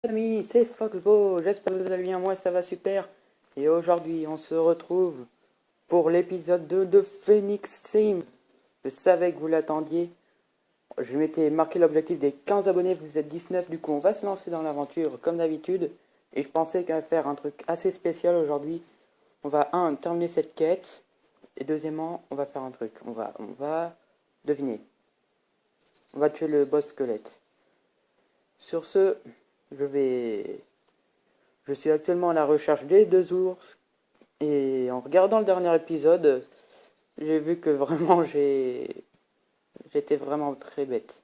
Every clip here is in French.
Amis, c'est Foxbo, j'espère que vous allez bien, moi ça va super. Et aujourd'hui on se retrouve pour l'épisode 2 de Phoenix Sim. Je savais que vous l'attendiez. Je m'étais marqué l'objectif des 15 abonnés, vous êtes 19, du coup on va se lancer dans l'aventure comme d'habitude. Et je pensais qu'à faire un truc assez spécial aujourd'hui. On va, terminer cette quête. Et deuxièmement, on va faire un truc. On va deviner. On va tuer le boss squelette. Sur ce, je vais... Je suis actuellement à la recherche des deux ours. Et en regardant le dernier épisode, j'ai vu que vraiment j'étais vraiment très bête.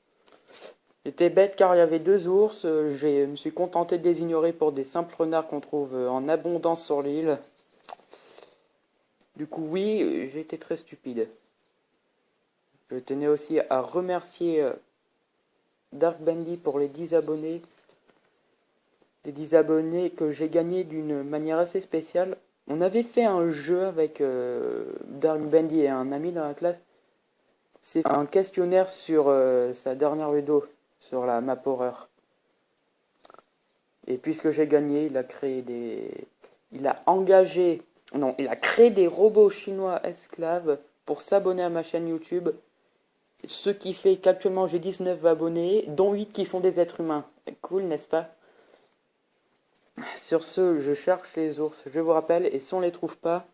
J'étais bête car il y avait deux ours, je me suis contenté de les ignorer pour des simples renards qu'on trouve en abondance sur l'île. Du coup oui, j'ai été très stupide. Je tenais aussi à remercier Dark Bandy pour les 10 abonnés. Les 10 abonnés que j'ai gagnés d'une manière assez spéciale. On avait fait un jeu avec Dark Bandy et un ami dans la classe. C'est un questionnaire sur sa dernière vidéo, sur la map horreur. Et puisque j'ai gagné, il a créé des... Il a engagé... Non, il a créé des robots chinois esclaves pour s'abonner à ma chaîne YouTube. Ce qui fait qu'actuellement j'ai 19 abonnés, dont 8 qui sont des êtres humains. Cool, n'est-ce pas? Sur ce, je cherche les ours, je vous rappelle, et si on les trouve pas,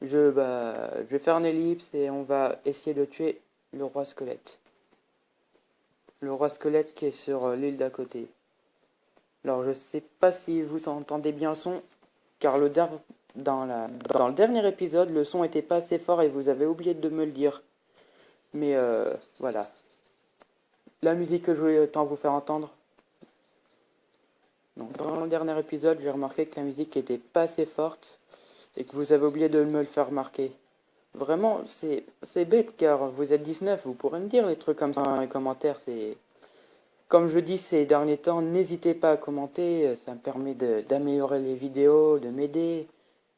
je vais faire une ellipse et on va essayer de tuer le roi squelette. Le roi squelette qui est sur l'île d'à côté. Alors je sais pas si vous entendez bien le son, car dans le dernier épisode, le son était pas assez fort et vous avez oublié de me le dire. Mais voilà. La musique que je voulais autant vous faire entendre. Donc, dans le dernier épisode, j'ai remarqué que la musique était pas assez forte et que vous avez oublié de me le faire remarquer. Vraiment, c'est bête car vous êtes 19, vous pourrez me dire des trucs comme ça dans les commentaires. Comme je dis ces derniers temps, n'hésitez pas à commenter, ça me permet d'améliorer les vidéos, de m'aider,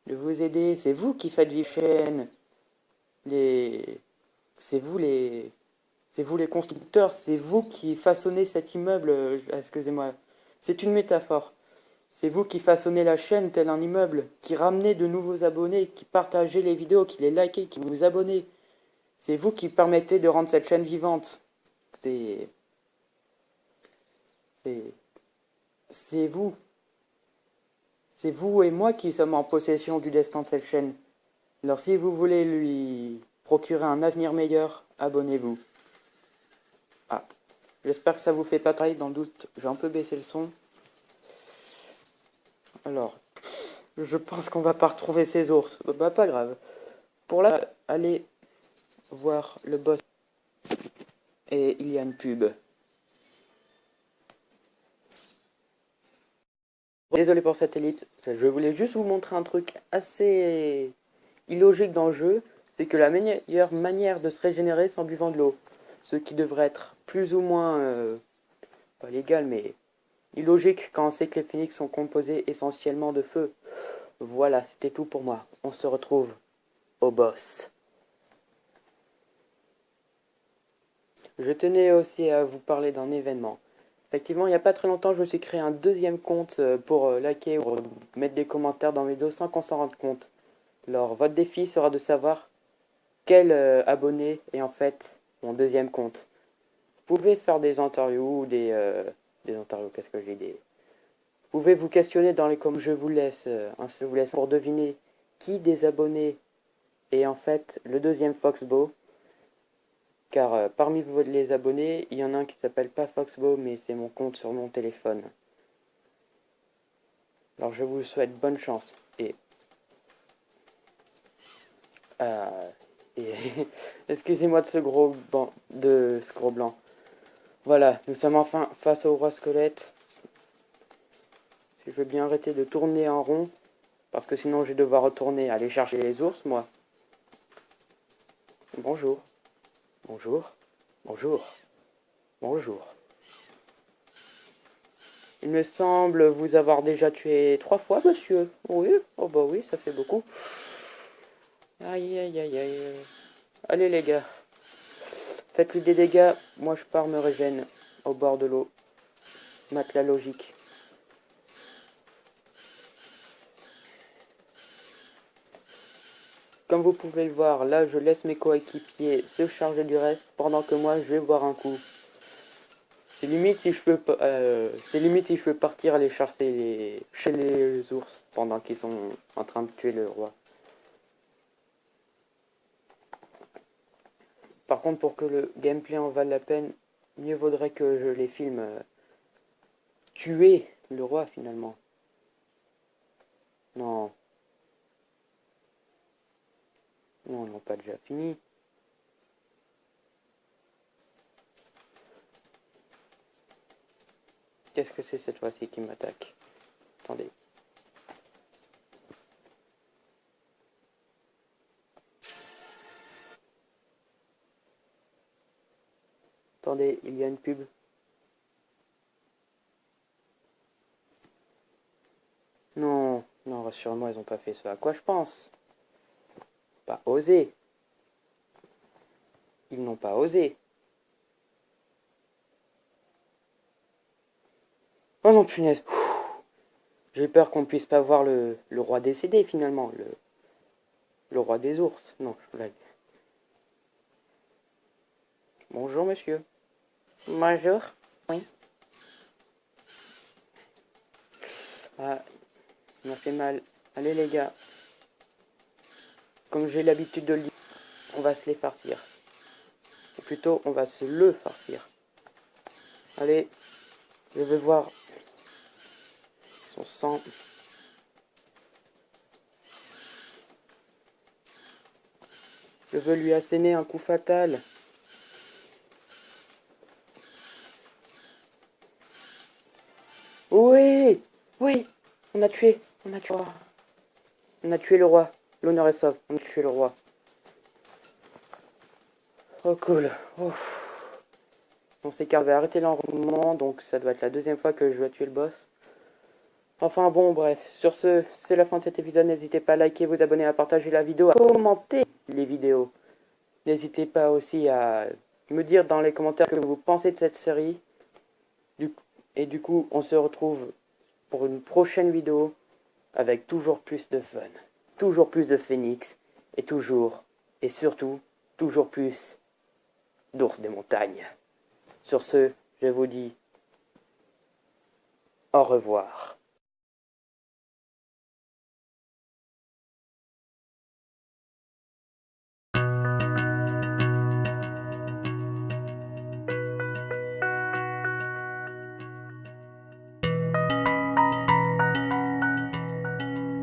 de vous aider. C'est vous qui faites vivre la chaîne. Les... C'est vous les... C'est vous les constructeurs, c'est vous qui façonnez cet immeuble. Excusez-moi, c'est une métaphore. C'est vous qui façonnez la chaîne tel un immeuble, qui ramenez de nouveaux abonnés, qui partagez les vidéos, qui les likez, qui vous abonnez. C'est vous qui permettez de rendre cette chaîne vivante. C'est... C'est... C'est vous. C'est vous et moi qui sommes en possession du destin de cette chaîne. Alors si vous voulez lui procurer un avenir meilleur, abonnez-vous. Ah, j'espère que ça vous fait pas pareil, dans le doute, j'ai un peu baissé le son. Alors, je pense qu'on va pas retrouver ces ours. Bah pas grave. Pour là, allez voir le boss. Et il y a une pub. Désolé pour cette ellipse, je voulais juste vous montrer un truc assez illogique dans le jeu, c'est que la meilleure manière de se régénérer, c'est en buvant de l'eau. Ce qui devrait être plus ou moins, pas légal, mais illogique quand on sait que les phénix sont composés essentiellement de feu. Voilà, c'était tout pour moi. On se retrouve au boss. Je tenais aussi à vous parler d'un événement. Effectivement, il n'y a pas très longtemps, je me suis créé un deuxième compte pour liker ou mettre des commentaires dans mes vidéos sans qu'on s'en rende compte. Alors, votre défi sera de savoir quel abonné est en fait mon deuxième compte. Vous pouvez faire des interviews ou des interviews, qu'est-ce que j'ai dit. Vous pouvez vous questionner dans les commentaires. Je vous laisse pour deviner qui des abonnés est en fait le deuxième Foxbo. Car parmi les abonnés, il y en a un qui s'appelle pas Foxbo, mais c'est mon compte sur mon téléphone. Alors je vous souhaite bonne chance. Euh, et excusez-moi de ce gros blanc. Voilà, nous sommes enfin face au roi squelette. Je veux bien arrêter de tourner en rond, parce que sinon je vais devoir retourner aller chercher les ours, moi. Bonjour. Bonjour. Bonjour. Bonjour. Il me semble vous avoir déjà tué 3 fois, monsieur. Oui, oh bah oui, ça fait beaucoup. Aïe, aïe, aïe, aïe. Allez, les gars. Faites-lui des dégâts. Moi, je pars me régène au bord de l'eau. Matelas logique. comme vous pouvez le voir, là je laisse mes coéquipiers se charger du reste pendant que moi je vais boire un coup. C'est limite si je peux partir aller chasser chez les ours pendant qu'ils sont en train de tuer le roi. Par contre, pour que le gameplay en vaille la peine, mieux vaudrait que je les filme tuer le roi finalement. Non. Non, ils n'ont pas déjà fini. Qu'est-ce que c'est cette fois-ci qui m'attaque? Attendez. Attendez, il y a une pub. Non, non, rassure-moi, ils n'ont pas fait ce à quoi je pense. Pas osé. Ils n'ont pas osé. Oh non, punaise. J'ai peur qu'on puisse pas voir le roi décédé finalement. Le roi des ours. Non, je blague. Bonjour monsieur. Bonjour. Oui. Ah, il m'a fait mal. Allez les gars. Comme j'ai l'habitude de le dire, on va se les farcir. Ou plutôt, on va se le farcir. Allez, je vais voir son sang. Je veux lui asséner un coup fatal. Oui, oui, on a tué le roi. L'honneur est sauf, on a tué le roi. Oh cool. Oh. On s'est carvé arrêter l'enroulement, donc ça doit être la deuxième fois que je dois tuer le boss. Enfin bon, bref. Sur ce, c'est la fin de cet épisode. N'hésitez pas à liker, vous abonner, à partager la vidéo, à commenter les vidéos. N'hésitez pas aussi à me dire dans les commentaires ce que vous pensez de cette série. Et du coup, on se retrouve pour une prochaine vidéo avec toujours plus de fun, toujours plus de phénix et toujours, et surtout, toujours plus d'ours des montagnes. Sur ce, je vous dis au revoir.